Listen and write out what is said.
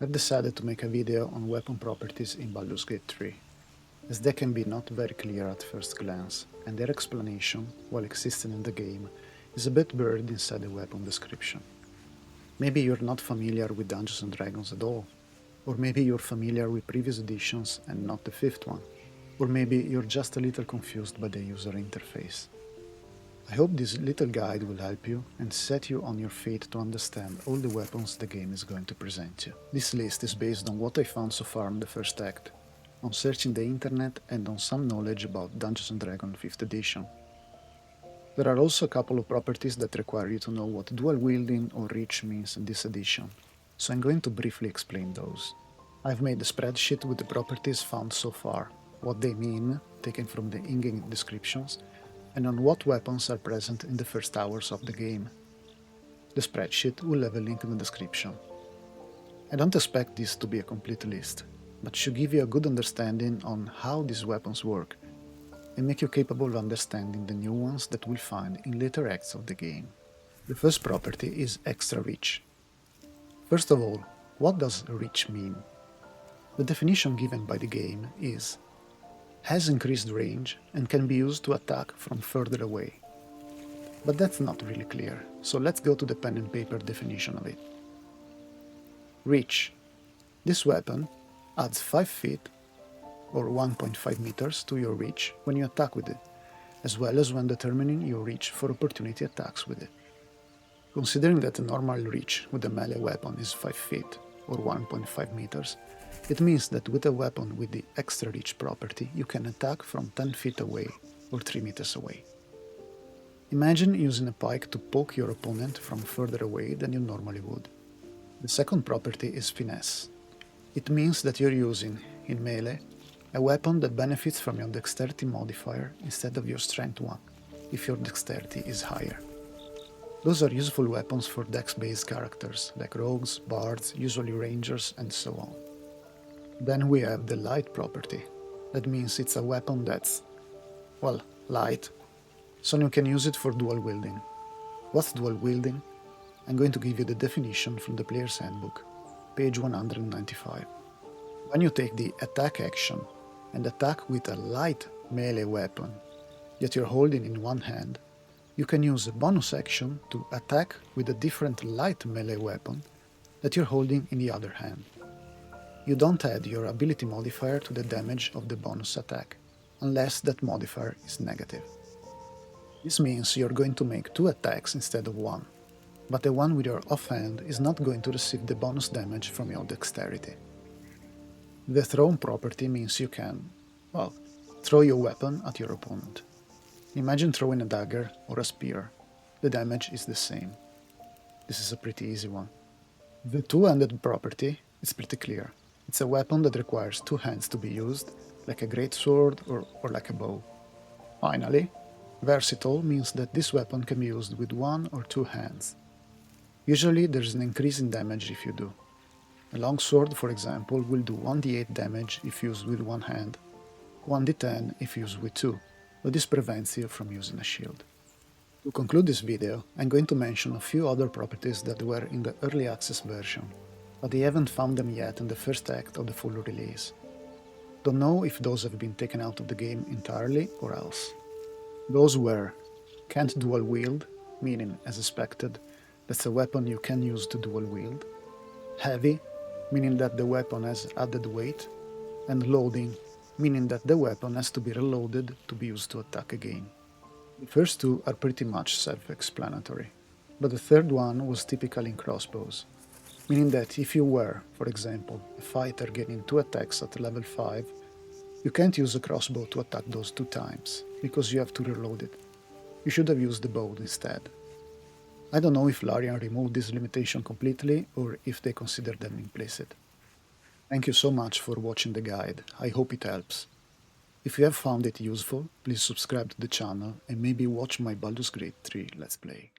I've decided to make a video on weapon properties in Baldur's Gate 3, as they can be not very clear at first glance, and their explanation, while existing in the game, is a bit buried inside the weapon description. Maybe you're not familiar with Dungeons & Dragons at all, or maybe you're familiar with previous editions and not the fifth one, or maybe you're just a little confused by the user interface. I hope this little guide will help you and set you on your feet to understand all the weapons the game is going to present you. This list is based on what I found so far in the first act, on searching the internet and on some knowledge about Dungeons & Dragons 5th edition. There are also a couple of properties that require you to know what dual wielding or reach means in this edition, so I'm going to briefly explain those. I've made a spreadsheet with the properties found so far, what they mean, taken from the in-game descriptions, and on what weapons are present in the first hours of the game. The spreadsheet will have a link in the description. I don't expect this to be a complete list, but should give you a good understanding on how these weapons work, and make you capable of understanding the new ones that we'll find in later acts of the game. The first property is extra reach. First of all, what does reach mean? The definition given by the game is has increased range and can be used to attack from further away. But that's not really clear, so let's go to the pen and paper definition of it. Reach. This weapon adds 5 feet or 1.5 meters to your reach when you attack with it, as well as when determining your reach for opportunity attacks with it. Considering that the normal reach with a melee weapon is 5 feet or 1.5 meters, it means that with a weapon with the extra reach property you can attack from 10 feet away or 3 meters away. Imagine using a pike to poke your opponent from further away than you normally would. The second property is finesse. It means that you're using, in melee, a weapon that benefits from your dexterity modifier instead of your strength one, if your dexterity is higher. Those are useful weapons for dex-based characters, like rogues, bards, usually rangers, and so on. Then we have the light property. That means it's a weapon that's, well, light, so you can use it for dual wielding. What's dual wielding? I'm going to give you the definition from the player's handbook, page 195. When you take the attack action and attack with a light melee weapon that you're holding in one hand, you can use a bonus action to attack with a different light melee weapon that you're holding in the other hand. You don't add your ability modifier to the damage of the bonus attack, unless that modifier is negative. This means you're going to make 2 attacks instead of 1, but the one with your offhand is not going to receive the bonus damage from your dexterity. The thrown property means you can, well, throw your weapon at your opponent. Imagine throwing a dagger or a spear. The damage is the same. This is a pretty easy one. The two-handed property is pretty clear. It's a weapon that requires 2 hands to be used, like a great sword or like a bow. Finally, versatile means that this weapon can be used with 1 or 2 hands. Usually there's an increase in damage if you do. A long sword, for example, will do 1d8 damage if used with 1 hand, 1d10 if used with 2, but this prevents you from using a shield. To conclude this video, I'm going to mention a few other properties that were in the early access version, but I haven't found them yet in the first act of the full release. Don't know if those have been taken out of the game entirely or else. Those were can't dual wield, meaning, as expected, that's a weapon you can use to dual wield, heavy, meaning that the weapon has added weight, and loading, meaning that the weapon has to be reloaded to be used to attack again. The first 2 are pretty much self-explanatory, but the third one was typical in crossbows, meaning that if you were, for example, a fighter getting 2 attacks at level 5, you can't use a crossbow to attack those 2 times, because you have to reload it. You should have used the bow instead. I don't know if Larian removed this limitation completely or if they consider them implicit. Thank you so much for watching the guide, I hope it helps. If you have found it useful, please subscribe to the channel and maybe watch my Baldur's Gate 3 Let's Play.